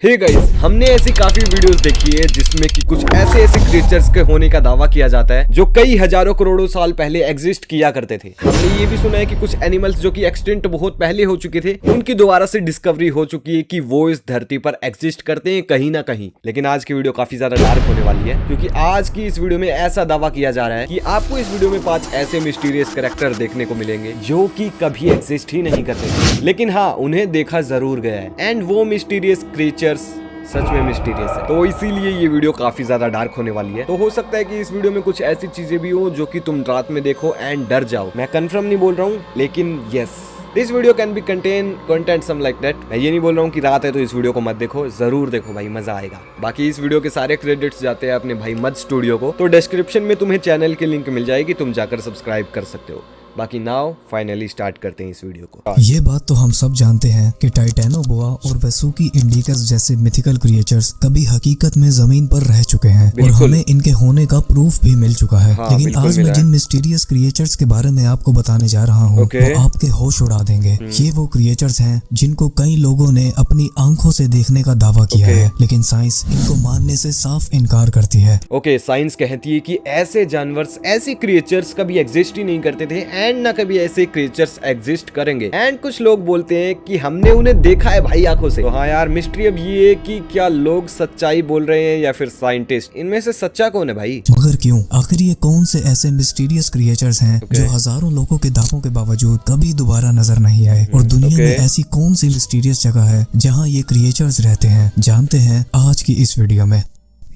Hey guys, हमने ऐसी काफी वीडियोस देखी है जिसमें कि कुछ ऐसे क्रिएचर्स के होने का दावा किया जाता है जो कई हजारों करोड़ों साल पहले एग्जिस्ट किया करते थे। हमने ये भी सुना है कि कुछ एनिमल्स जो कि एक्सटिंक्ट बहुत पहले हो चुके थे, उनकी दोबारा से डिस्कवरी हो चुकी है कि वो इस धरती पर एग्जिस्ट करते हैं कहीं ना कहीं। लेकिन आज की वीडियो काफी ज्यादा डार्क होने वाली है, क्योंकि आज की इस वीडियो में ऐसा दावा किया जा रहा है कि आपको इस वीडियो में 5 ऐसे मिस्टीरियस कैरेक्टर देखने को मिलेंगे जो कि कभी एग्जिस्ट ही नहीं करते थे, लेकिन हाँ, उन्हें देखा जरूर गया है। एंड वो मिस्टीरियस क्रिएचर्स सच में मिस्टीरियस है, तो इसीलिए ये वीडियो काफी ज्यादा डार्क होने वाली है। तो हो सकता है कि इस वीडियो में कुछ ऐसी चीजें भी हो जो कि तुम रात में देखो एंड डर जाओ। मैं कंफर्म नहीं बोल रहा हूँ, लेकिन yes, this video can be contain content some like that. मैं ये नहीं बोल रहा हूँ कि रात है तो इस वीडियो को मत देखो, जरूर देखो भाई, मजा आएगा। बाकी इस वीडियो के सारे क्रेडिट्स जाते हैं अपने भाई मद स्टूडियो को, तो डिस्क्रिप्शन में तुम्हें चैनल की लिंक मिल जाएगी, तुम जाकर सब्सक्राइब कर सकते हो। बाकी नाउ फाइनली स्टार्ट करते हैं इस वीडियो को। ये बात तो हम सब जानते हैं कि टाइटेनोबोआ और वेसुकी इंडिकस जैसे मिथिकल क्रिएचर्स कभी हकीकत में जमीन पर रह चुके हैं और हमें इनके होने का प्रूफ भी मिल चुका है। लेकिन आज मैं जिन मिस्टीरियस क्रिएचर्स के बारे में आपको बताने जा रहा हूँ वो आपके होश उड़ा देंगे। ये वो क्रिएचर्स हैं जिनको कई लोगों ने अपनी आंखों से देखने का दावा किया है, लेकिन साइंस इनको मानने से साफ इनकार करती है। साइंस कहती है कि ऐसे जानवर, ऐसे क्रिएचर्स कभी एग्जिस्ट ही नहीं करते थे एंड ना कभी ऐसे क्रिएचर्स एग्जिस्ट करेंगे। एंड कुछ लोग बोलते हैं कि हमने उन्हें देखा है भाई आंखों से। तो हाँ यार, मिस्ट्री अब ये है कि क्या लोग सच्चाई बोल रहे हैं या फिर साइंटिस्ट, इनमें से सच्चा कौन है भाई? मगर क्यों? आखिर ये कौन से ऐसे मिस्टीरियस क्रिएचर्स हैं जो हजारों लोगों के दावों के बावजूद कभी दोबारा नजर नहीं आए? और दुनिया में ऐसी कौन सी मिस्टीरियस जगह है जहाँ ये क्रिएचर्स रहते हैं? जानते हैं आज की इस वीडियो में।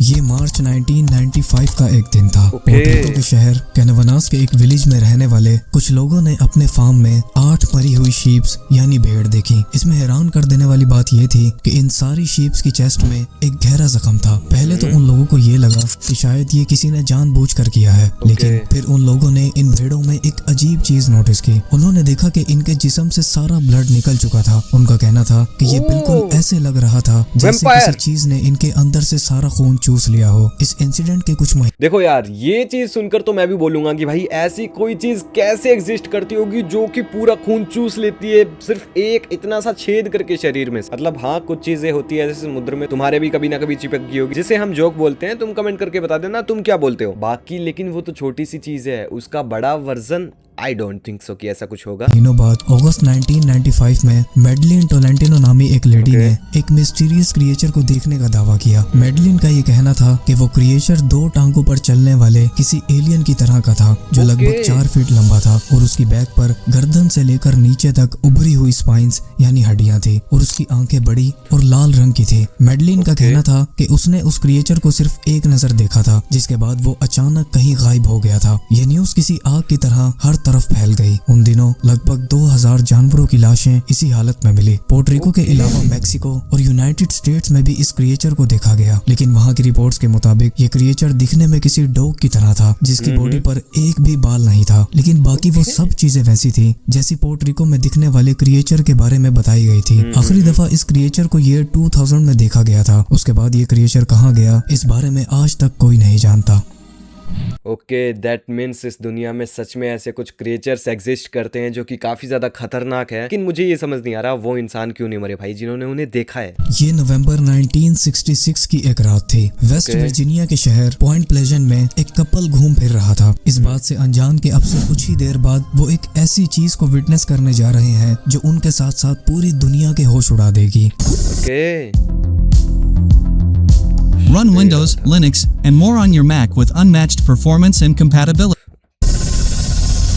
ये मार्च 1995 का एक दिन था। पोर्टरिको के शहर कैनवनास के एक विलेज में रहने वाले कुछ लोगों ने अपने फार्म में 8 मरी हुई शीप्स यानी भेड़ देखी। इसमें हैरान कर देने वाली बात ये थी कि इन सारी शीप्स की चेस्ट में एक गहरा जख्म था। पहले तो उन लोगों को ये लगा कि शायद ये किसी ने जानबूझकर किया है, लेकिन फिर उन लोगों ने इन भेड़ों में एक अजीब चीज नोटिस की। उन्होंने देखा कि इनके जिस्म से सारा ब्लड निकल चुका था। उनका कहना था कि ये बिल्कुल ऐसे लग रहा था जैसे किसी चीज ने इनके अंदर से सारा खून चूस लिया हो। इस इंसिडेंट के कुछ महीने देखो यार, ये चीज सुनकर तो मैं भी बोलूंगा कि भाई ऐसी कोई चीज कैसे एग्जिस्ट करती होगी जो कि पूरा खून चूस लेती है सिर्फ एक इतना सा छेद करके शरीर में। मतलब हाँ, कुछ चीजें होती है जैसे समुद्र में तुम्हारे भी कभी ना कभी चिपक गई होगी, जिसे हम जोक बोलते हैं। तुम कमेंट करके बता देना तुम क्या बोलते हो। बाकी लेकिन वो तो छोटी सी चीज है, उसका बड़ा version I don't think so कि ऐसा कुछ होगा। दिनों बाद अगस्त 1995 में मेडलिन टोलेंटिनो नामी एक लेडी ने एक मिस्टीरियस क्रिएचर को देखने का दावा किया। मेडलिन का ये कहना था कि वो क्रिएचर 2 टांगों पर चलने वाले किसी एलियन की तरह का था जो लगभग 4 फीट लंबा था और उसकी बैक पर गर्दन से लेकर नीचे तक उभरी हुई स्पाइंस यानी हड्डियां थी और उसकी आंखें बड़ी और लाल रंग की थी। मेडलिन का कहना था कि उसने उस क्रिएचर को सिर्फ एक नजर देखा था, जिसके बाद वो अचानक कहीं गायब हो गया था। ये न्यूज किसी आग की तरह हर तरफ फैल गई। उन दिनों लगभग 2000 जानवरों की लाशें इसी हालत में मिली। पोर्टरिको के अलावा मैक्सिको और यूनाइटेड स्टेट्स में भी इस क्रिएचर को देखा गया, लेकिन वहां की रिपोर्ट्स के मुताबिक ये क्रिएचर दिखने में किसी डॉग की तरह था जिसकी बॉडी पर एक भी बाल नहीं था, लेकिन बाकी वो सब चीजें वैसी थी जैसी पोर्टरिको में दिखने वाले क्रिएचर के बारे में बताई गई थी। आखिरी दफा इस क्रिएचर को ईयर 2000 में देखा गया था। उसके बाद ये क्रिएचर कहाँ गया, इस बारे में आज तक कोई नहीं जानता। दैट मीन्स इस दुनिया में सच में ऐसे कुछ क्रिएचर्स एग्जिस्ट करते हैं जो कि काफी ज्यादा खतरनाक है। लेकिन मुझे ये समझ नहीं आ रहा वो इंसान क्यों नहीं मरे भाई जिन्होंने उन्हें देखा है। ये नवंबर 1966 की एक रात थी। वेस्ट वर्जीनिया के शहर पॉइंट प्लेजेंट में एक कपल घूम फिर रहा था। इस बात से अनजान के अब से कुछ ही देर बाद वो एक ऐसी चीज को विटनेस करने जा रहे हैं जो उनके साथ साथ पूरी दुनिया के होश उड़ा देगी। Run Windows, Linux, and more on your Mac with unmatched performance and compatibility.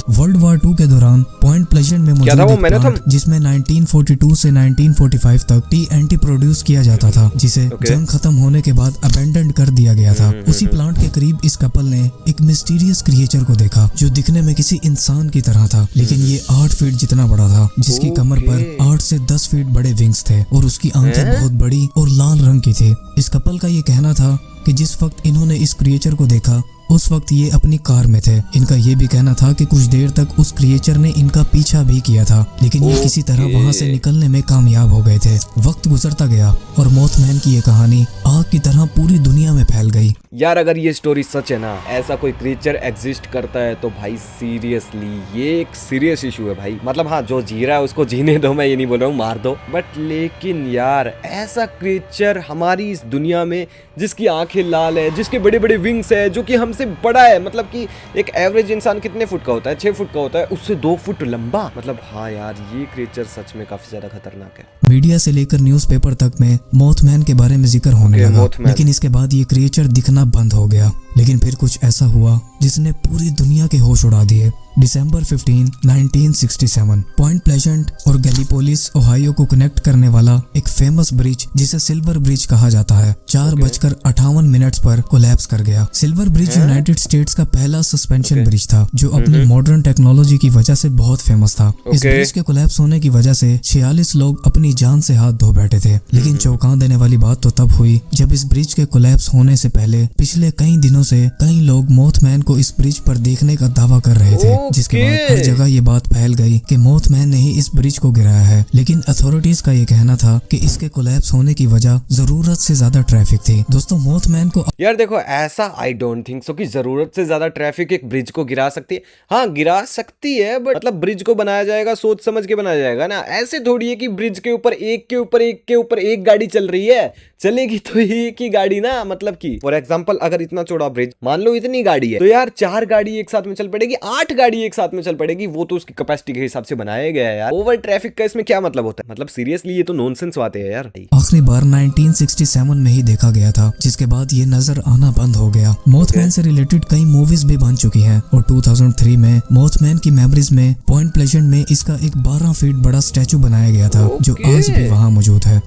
World war 2 के दौरान पॉइंट प्लेजेंट में मौजूद एक प्लांट जिसमें 1942 से 1945 तक TNT प्रोड्यूस किया जाता था, जिसे जंग खत्म होने के बाद अबेंडन कर दिया गया था। उसी प्लांट के करीब इस कपल ने एक मिस्टीरियस क्रिएचर को देखा जो दिखने में किसी इंसान की तरह था, लेकिन ये 8 फीट जितना बड़ा था, जिसकी कमर पर 8 से 10 फीट बड़े विंग्स थे और उसकी आंखें बहुत बड़ी और लाल रंग की थी। इस कपल का ये कहना था कि जिस वक्त इन्होंने इस क्रिएचर को देखा उस वक्त ये अपनी कार में थे। इनका ये भी कहना था कि कुछ देर तक उस क्रिएचर ने इनका पीछा भी किया था, लेकिन ये किसी तरह वहां से निकलने में कामयाब हो गए थे। वक्त गुजरता गया और मोथमैन की ये कहानी आग की तरह पूरी दुनिया में फैल गई। यार अगर ये स्टोरी सच है ना, ऐसा कोई क्रीचर एग्जिस्ट करता है तो भाई सीरियसली ये एक सीरियस इशू है भाई। मतलब हाँ, जो जी रहा है उसको जीने दो, मैं ये नहीं बोल रहा हूँ मार दो, बट लेकिन यार ऐसा क्रीचर हमारी इस दुनिया में जिसकी आंखें लाल है, जिसके बड़े बड़े विंग्स है, जो कि हमसे बड़ा है, मतलब कि एक एवरेज इंसान कितने फुट का होता है, 6 फुट का होता है, उससे 2 फुट लंबा। मतलब हाँ यार, ये क्रीचर सच में काफी ज्यादा खतरनाक है। मीडिया से लेकर न्यूज़पेपर तक में मोथमैन के बारे में जिक्र होने लगा, लेकिन इसके बाद ये क्रिएचर दिखना बंद हो गया। लेकिन फिर कुछ ऐसा हुआ जिसने पूरी दुनिया के होश उड़ा दिए। दिसंबर 15, 1967 पॉइंट प्लेजेंट और गैलीपोलिस ओहायो को कनेक्ट करने वाला एक फेमस ब्रिज जिसे सिल्वर ब्रिज कहा जाता है 4:58 पर कोलैप्स कर गया। सिल्वर ब्रिज यूनाइटेड स्टेट्स का पहला सस्पेंशन ब्रिज था जो अपनी मॉडर्न टेक्नोलॉजी की वजह से बहुत फेमस था। इस ब्रिज के कोलैप्स होने की वजह से 46 लोग अपनी जान से हाथ धो बैठे थे। लेकिन चौंका देने वाली बात तो तब हुई जब इस ब्रिज के कोलैप्स होने से पहले पिछले कई दिनों से कई लोग मोथमैन को इस ब्रिज पर देखने का दावा कर रहे थे, जिसके बाद हर जगह ये बात फैल गई कि मोथमैन ने ही इस ब्रिज को गिराया है। लेकिन अथॉरिटीज का ये कहना था कि इसके कोलैप्स होने की वजह जरूरत से ज्यादा ट्रैफिक थी। दोस्तों मोथमैन को यार देखो, ऐसा आई डोंट थिंक सो कि जरूरत से ज्यादा ट्रैफिक एक ब्रिज को गिरा सकती है। हाँ गिरा सकती है, बट मतलब ब्रिज को बनाया जाएगा सोच समझ के बनाया जाएगा ना। ऐसे थोड़ी है कि ब्रिज के ऊपर एक गाड़ी चल रही है, चलेगी तो एक ही गाड़ी ना। मतलब कि फॉर एग्जांपल अगर इतना चौड़ा ब्रिज, मान लो इतनी गाड़ी है, तो यार 4 गाड़ी एक साथ में चल पड़ेगी, 8 गाड़ी एक साथ में चल पड़ेगी। वो तो उसकी कैपेसिटी के हिसाब से बनाया गया है यार। ओवर ट्रैफिक का इसमें क्या मतलब होता है? मतलब सीरियसली ये तो नॉनसेंस बातें हैं यार। आखिरी बार 1967 में ही देखा गया था, जिसके बाद ये नजर आना बंद हो गया। मोथमैन से रिलेटेड कई मूवीज भी बन चुकी हैं और 2003 में मोथमैन की मेमोरीज में पॉइंट प्लेजेंट में इसका एक 12 फीट बड़ा स्टैचू बनाया गया था जो आज भी वहां मौजूद है।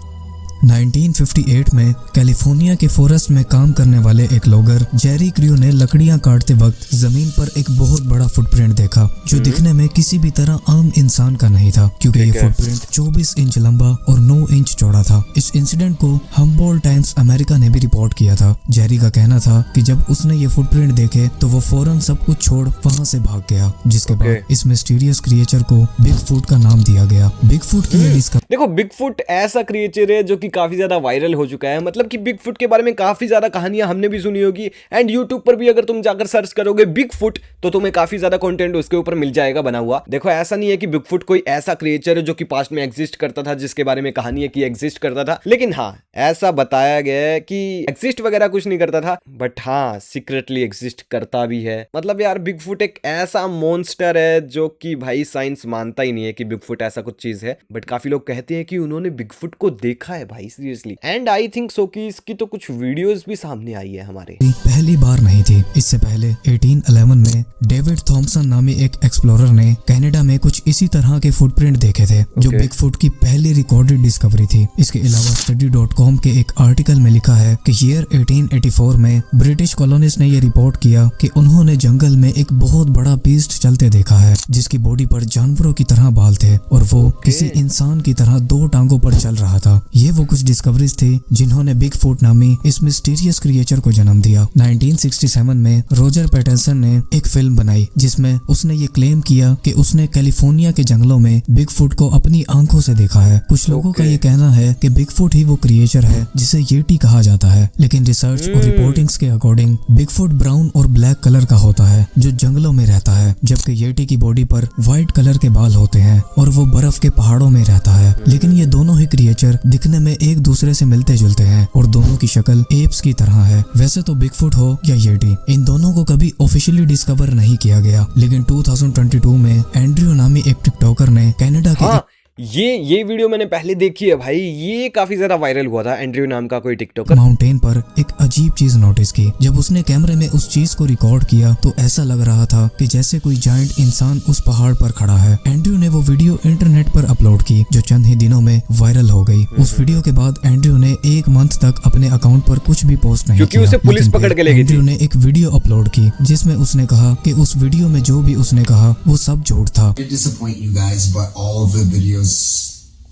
1958 में कैलिफोर्निया के फॉरेस्ट में काम करने वाले एक लोगर जेरी क्रियो ने लकड़ियां काटते वक्त जमीन पर एक बहुत बड़ा फुटप्रिंट देखा जो दिखने में किसी भी तरह आम इंसान का नहीं था, क्योंकि ये फुटप्रिंट 24 इंच लंबा और 9 इंच चौड़ा था। इस इंसिडेंट को हम्बोल्ट टाइम्स अमेरिका ने भी रिपोर्ट किया था। जेरी का कहना था कि जब उसने ये फुटप्रिंट देखे तो वो फौरन सब कुछ छोड़ वहां से भाग गया, जिसके बाद इस मिस्टीरियस क्रिएचर को बिगफुट का नाम दिया गया। बिगफुट की ये देखो, बिगफुट ऐसा क्रिएचर है जो कि काफी ज्यादा वायरल हो चुका है। मतलब कि बिगफुट के बारे में काफी ज्यादा कहानियां हमने भी सुनी होगी, एंड यूट्यूब पर भी अगर तुम जाकर सर्च करोगे बिगफुट तो तुम्हें काफी ज्यादा कंटेंट उसके ऊपर मिल जाएगा बना हुआ। देखो, ऐसा नहीं है कि बिगफुट कोई ऐसा क्रिएचर है जो कि पास्ट में एग्जिस्ट करता था, जिसके बारे में कहानी है कि एग्जिस्ट करता था। लेकिन हाँ, ऐसा बताया गया है कि एग्जिस्ट वगैरह कुछ नहीं करता था, बट हाँ सीक्रेटली एग्जिस्ट करता भी है। मतलब यार बिगफुट एक ऐसा मॉन्स्टर है जो कि भाई साइंस मानता ही नहीं है कि बिगफुट ऐसा कुछ चीज है, बट काफी लोग कहते हैं कि उन्होंने बिगफुट को देखा है भाई, seriously. And I think so कि इसकी तो कुछ वीडियोस भी सामने आई है हमारे। पहली बार नहीं थी। इससे पहले 1811 में डेविड थॉमसन नामी एक एक्सप्लोरर ने कनाडा में कुछ इसी तरह के फुटप्रिंट देखे थे जो बिगफुट की पहली रिकॉर्डेड डिस्कवरी थी। इसके अलावा study.com के एक आर्टिकल में लिखा है कि ईयर 1884 में ब्रिटिश कॉलोनिस्ट ने ये रिपोर्ट किया कि उन्होंने जंगल में एक बहुत बड़ा बीस्ट चलते देखा है जिसकी बॉडी पर जानवरों की तरह बाल थे और वो किसी इंसान की तरह 2 टांगों पर चल रहा था। ये वो कुछ डिस्कवरीज थी जिन्होंने बिगफुट नामी इस मिस्टीरियस क्रिएचर को जन्म दिया। 1967 में रोजर पैटरसन ने एक फिल्म बनाई जिसमें उसने ये क्लेम किया कि उसने कैलिफोर्निया के जंगलों में बिगफुट को अपनी आंखों से देखा है। कुछ लोगों का ये कहना है कि बिगफुट ही वो क्रिएचर है जिसे येटी कहा जाता है, लेकिन रिसर्च और रिपोर्टिंग्स के अकॉर्डिंग बिगफुट ब्राउन और ब्लैक कलर का होता है जो जंगलों में रहता है, जबकि येटी की बॉडी पर व्हाइट कलर के बाल होते हैं और वो बर्फ के पहाड़ों में रहता है। लेकिन ये दोनों ही क्रिएचर दिखने में एक दूसरे से मिलते जुलते हैं और दोनों की शक्ल एप्स की तरह है। वैसे तो बिगफुट हो या येटी, इन दोनों को कभी ऑफिशियली डिस्कवर नहीं किया गया, लेकिन 2022 में एंड्रयू नामी एक टिकटॉकर ने कनाडा के ये वीडियो मैंने पहले देखी है भाई, ये काफी ज्यादा वायरल हुआ था। एंड्रयू नाम का कोई टिकटॉकर माउंटेन पर एक अजीब चीज नोटिस की। जब उसने कैमरे में उस चीज को रिकॉर्ड किया तो ऐसा लग रहा था कि जैसे कोई जायंट इंसान उस पहाड़ पर खड़ा है। एंड्रयू ने वो वीडियो इंटरनेट पर अपलोड की जो चंद ही दिनों में वायरल हो गई। उस वीडियो के बाद एंड्रयू ने 1 मंथ तक अपने अकाउंट पर कुछ भी पोस्ट नहीं क्योंकि किया, उसे पुलिस पकड़ के ले गई थी। एंड्रयू ने एक वीडियो अपलोड की जिसमें उसने कहा कि उस वीडियो में जो भी उसने कहा वो सब झूठ था।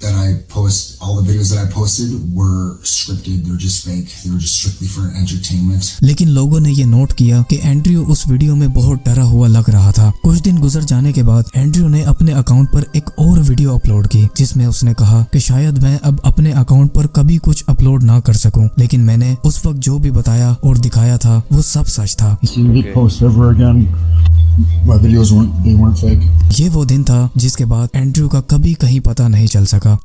that I post, all the videos that I posted were scripted. They're just fake. They were just strictly for entertainment. लेकिन लोगों ने ये नोट किया कि एंड्रयू उस वीडियो में बहुत डरा हुआ लग रहा था। कुछ दिन गुजर जाने के बाद एंड्रयू ने अपने अकाउंट पर एक और वीडियो अपलोड की, जिसमें उसने कहा कि शायद मैं अब अपने अकाउंट पर कभी कुछ अपलोड ना कर सकूं, लेकिन मैंने उस वक्त जो भी बताया और दिखाया था वो सब सच था। Post ever again. My videos weren't fake. ये वो दिन था जिसके बाद एंड्रयू का कभी कहीं पता नहीं चल सका।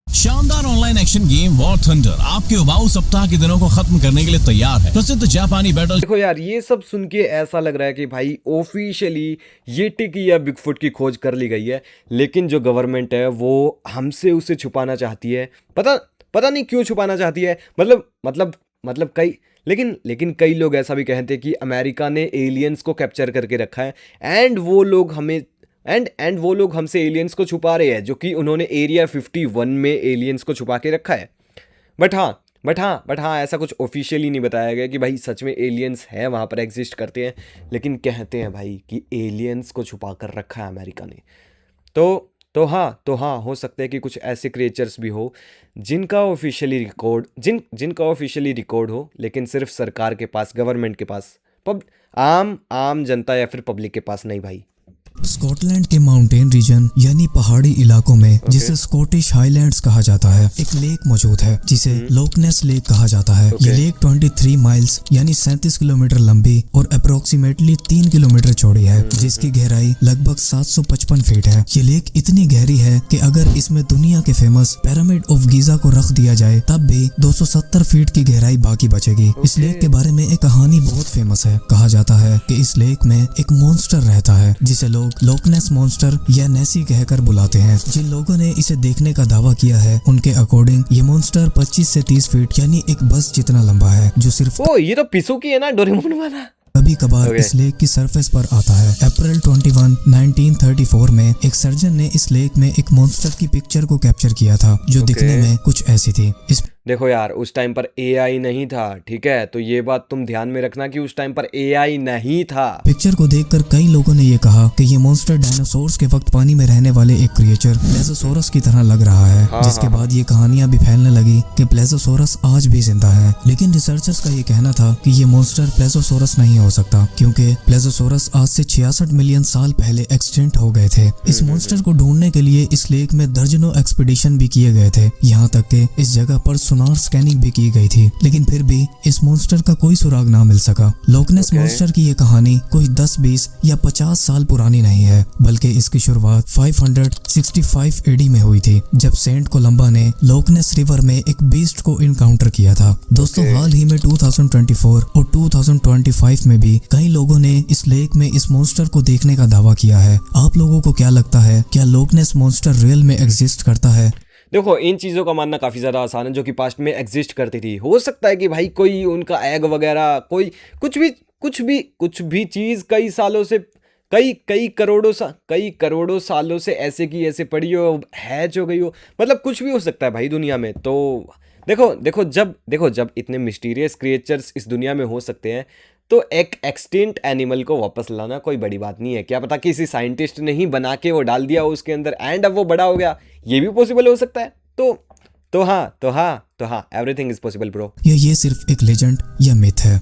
शानदार online action game war thunder आपके उबाऊ सप्ताह के दिनों को खत्म करने के लिए तैयार है। प्रसिद्ध जापानी बैटल। देखो यार, ये सब सुन के ऐसा लग रहा है कि भाई ऑफिशियली येटी की या बिगफुट की खोज कर ली गई है, लेकिन जो गवर्नमेंट है वो हमसे उसे छुपाना चाहती है। पता नहीं क्यों छुपाना चाहती है। मतलब कई लेकिन कई लोग ऐसा भी कहते हैं कि अमेरिका ने एलियंस को कैप्चर करके रखा है एंड वो लोग हमसे एलियंस को छुपा रहे हैं, जो कि उन्होंने एरिया 51 में एलियंस को छुपा के रखा है। बट हाँ ऐसा कुछ ऑफिशियली नहीं बताया गया कि भाई सच में एलियंस है वहाँ पर एग्जिस्ट करते हैं, लेकिन कहते हैं भाई कि एलियंस को छुपा कर रखा है अमेरिका ने। तो हाँ हो सकता है कि कुछ ऐसे क्रिएचर्स भी हो जिनका ऑफिशियली रिकॉर्ड हो, लेकिन सिर्फ सरकार के पास, गवर्नमेंट के पास, आम जनता या फिर पब्लिक के पास नहीं भाई। स्कॉटलैंड के माउंटेन रीजन यानी पहाड़ी इलाकों में जिसे स्कॉटिश हाईलैंड्स कहा जाता है, एक लेक मौजूद है जिसे लोकनेस लेक कहा जाता है। ये लेक 23 माइल्स यानी 37 किलोमीटर लंबी और अप्रोक्सीमेटली 3 किलोमीटर चौड़ी है, जिसकी गहराई लगभग 755 फीट है। ये लेक इतनी गहरी है कि अगर इसमें दुनिया के फेमस पिरामिड ऑफ गीजा को रख दिया जाए तब भी 270 फीट की गहराई बाकी बचेगी। इस लेक के बारे में एक कहानी बहुत फेमस है। कहा जाता है कि इस लेक में एक मॉन्स्टर रहता है जिसे लोग लोकनेस मॉन्स्टर या नेसी कहकर बुलाते हैं। जिन लोगों ने इसे देखने का दावा किया है उनके अकॉर्डिंग ये मॉन्स्टर 25 से 30 फीट यानी एक बस जितना लंबा है, जो सिर्फ ये तो पिसू की है ना, डोरेमोन वाला। कभी कभार इस लेक की सरफेस पर आता है। अप्रैल 21, 1934 में एक सर्जन ने इस लेक में एक मॉन्स्टर की पिक्चर को कैप्चर किया था, जो दिखने में कुछ ऐसी थी। देखो यार, उस टाइम पर एआई नहीं था, ठीक है, तो ये बात तुम ध्यान में रखना कि उस टाइम पर एआई नहीं था। पिक्चर को देखकर कई लोगों ने ये कहा कि ये मॉन्स्टर डायनासोर्स के वक्त पानी में रहने वाले एक क्रिएचर प्लेज़ोसोरस की तरह लग रहा है। जिसके बाद ये कहानियां भी फैलने लगी कि प्लेज़ोसोरस आज भी जिंदा है। लेकिन रिसर्चर्स का ये कहना था कि ये मॉन्स्टर प्लेज़ोसोरस नहीं हो सकता, क्योंकि प्लेज़ोसोरस आज से 66 मिलियन साल पहले एक्सटिंक्ट हो गए थे। इस मॉन्स्टर को ढूंढने के लिए इस लेक में दर्जनों एक्सपीडिशन भी किए गए थे, यहाँ तक कि इस जगह पर सोनार स्कैनिंग भी की गई थी, लेकिन फिर भी इस मॉन्स्टर का कोई सुराग ना मिल सका। लोकनेस मॉन्स्टर की ये कहानी कोई 10, 20 या 50 साल पुरानी नहीं है, बल्कि इसकी शुरुआत 565 एडी में हुई थी, जब सेंट कोलंबा ने लोकनेस रिवर में एक बीस्ट को इनकाउंटर किया था। दोस्तों, हाल ही में 2024 और 2025 में भी कई लोगों ने इस लेक में इस मॉन्स्टर को देखने का दावा किया है। आप लोगों को क्या लगता है, क्या लोकनेस मॉन्स्टर रियल में एग्जिस्ट करता है? देखो, इन चीज़ों का मानना काफ़ी ज़्यादा आसान है, जो कि पास्ट में एग्जिस्ट करती थी। हो सकता है कि भाई कोई उनका एग वगैरह, कोई कुछ भी चीज़ कई सालों से, कई करोड़ों सालों से ऐसे की ऐसे पड़ी हो, हैच हो गई हो, मतलब कुछ भी हो सकता है भाई दुनिया में। तो देखो जब इतने मिस्टीरियस क्रिएचर्स इस दुनिया में हो सकते हैं, तो एक एक्सटिंक्ट एनिमल को वापस लाना कोई बड़ी बात नहीं है। क्या पता किसी साइंटिस्ट ने ही बना के वो डाल दिया उसके अंदर एंड अब वो बड़ा हो गया, ये भी पॉसिबल हो सकता है। तो हाँ, एवरीथिंग इज पॉसिबल ब्रो। ये सिर्फ एक लेजेंड या मिथ है।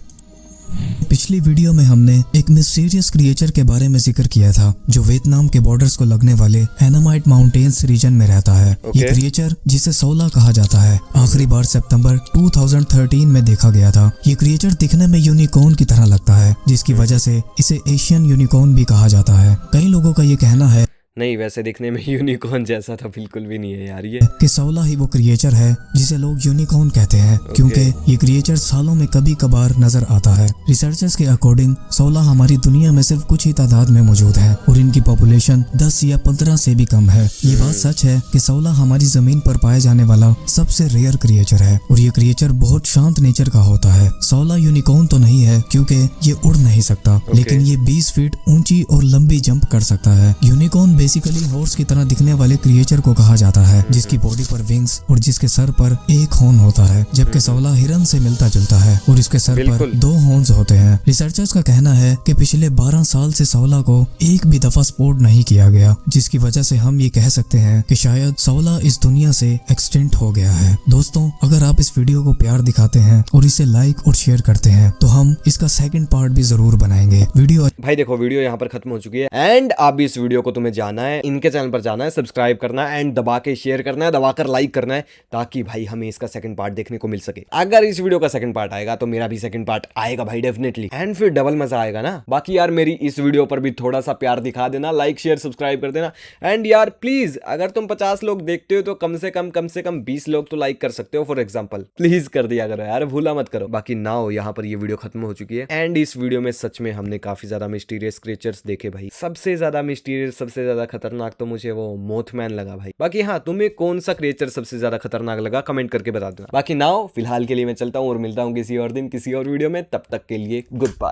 पिछली वीडियो में हमने एक मिस्टीरियस क्रिएचर के बारे में जिक्र किया था, जो वियतनाम के बॉर्डर्स को लगने वाले एनामाइट माउंटेन्स रीजन में रहता है। ये क्रिएचर, जिसे सोला कहा जाता है, आखिरी बार सितंबर 2013 में देखा गया था। ये क्रिएचर दिखने में यूनिकॉर्न की तरह लगता है, जिसकी वजह से इसे एशियन यूनिकॉर्न भी कहा जाता है। कई लोगों का ये कहना है नहीं, वैसे दिखने में यूनिकॉर्न जैसा तो बिल्कुल भी नहीं है यार ये, कि सोला ही वो क्रिएचर है जिसे लोग यूनिकॉर्न कहते हैं, क्योंकि ये क्रिएचर सालों में कभी कभार नजर आता है। रिसर्चर्स के अकॉर्डिंग सोला हमारी दुनिया में सिर्फ कुछ ही तादाद में मौजूद है और इनकी पॉपुलेशन 10 या 15 से भी कम है। ये बात सच है कि सोला हमारी जमीन पर पाए जाने वाला सबसे रेयर क्रिएचर है और ये क्रिएचर बहुत शांत नेचर का होता है। सोला यूनिकॉर्न तो नहीं है क्योंकि ये उड़ नहीं सकता, लेकिन ये 20 फीट ऊंची और लंबी जंप कर सकता है। यूनिकॉर्न बेसिकली हॉर्स की तरह दिखने वाले क्रिएचर को कहा जाता है, जिसकी बॉडी पर विंग्स और जिसके सर पर एक हॉर्न होता है, जबकि सौला हिरन से मिलता जुलता है और इसके सर पर बिल्कुल। 2 हॉर्न्स होते हैं। रिसर्चर्स का कहना है कि पिछले 12 साल से सौला को एक भी दफा स्पॉट नहीं किया गया, जिसकी वजह से हम ये कह सकते हैं कि शायद सौला इस दुनिया से एक्सटिंक्ट हो गया है। दोस्तों, अगर आप इस वीडियो को प्यार दिखाते हैं और इसे लाइक और शेयर करते हैं तो हम इसका सेकंड पार्ट भी जरूर बनाएंगे। वीडियो भाई देखो, वीडियो यहाँ पर खत्म हो चुकी है एंड आप भी इस वीडियो को तुम्हें जाना है, इनके चैनल पर जाना है, सब्सक्राइब करना है एंड दबा के शेयर करना है, दबाकर लाइक करना है, ताकि भाई हमें इसका सेकंड पार्ट देखने को मिल सके। अगर इस वीडियो का सेकंड पार्ट आएगा तो मेरा भी सेकंड पार्ट आएगा भाई डेफिनेटली, एंड फिर डबल मजा आएगा ना। बाकी यार मेरी इस वीडियो पर भी थोड़ा सा प्यार दिखा देना, लाइक शेयर सब्सक्राइब कर देना एंड यार प्लीज अगर तुम 50 लोग देखते हो तो कम से कम 20 लोग तो लाइक कर सकते हो फॉर एग्जाम्पल, प्लीज कर दिया करो यार, भूला मत करो। बाकी नाउ यहाँ पर ये वीडियो खत्म हो चुकी है एंड इस वीडियो में सच में हमने काफी ज्यादा मिस्टीरियस क्रिएचर्स देखे भाई। सबसे ज्यादा मिस्टीरियस, सबसे ज्यादा खतरनाक तो मुझे वो मोथमैन लगा भाई। बाकी हाँ, तुम्हें कौन सा क्रिएचर सबसे ज्यादा खतरनाक लगा कमेंट करके बता देना। बाकी नाउ फिलहाल के लिए मैं चलता हूँ और मिलता हूँ किसी और दिन किसी और वीडियो में, तब तक के लिए गुड बाय।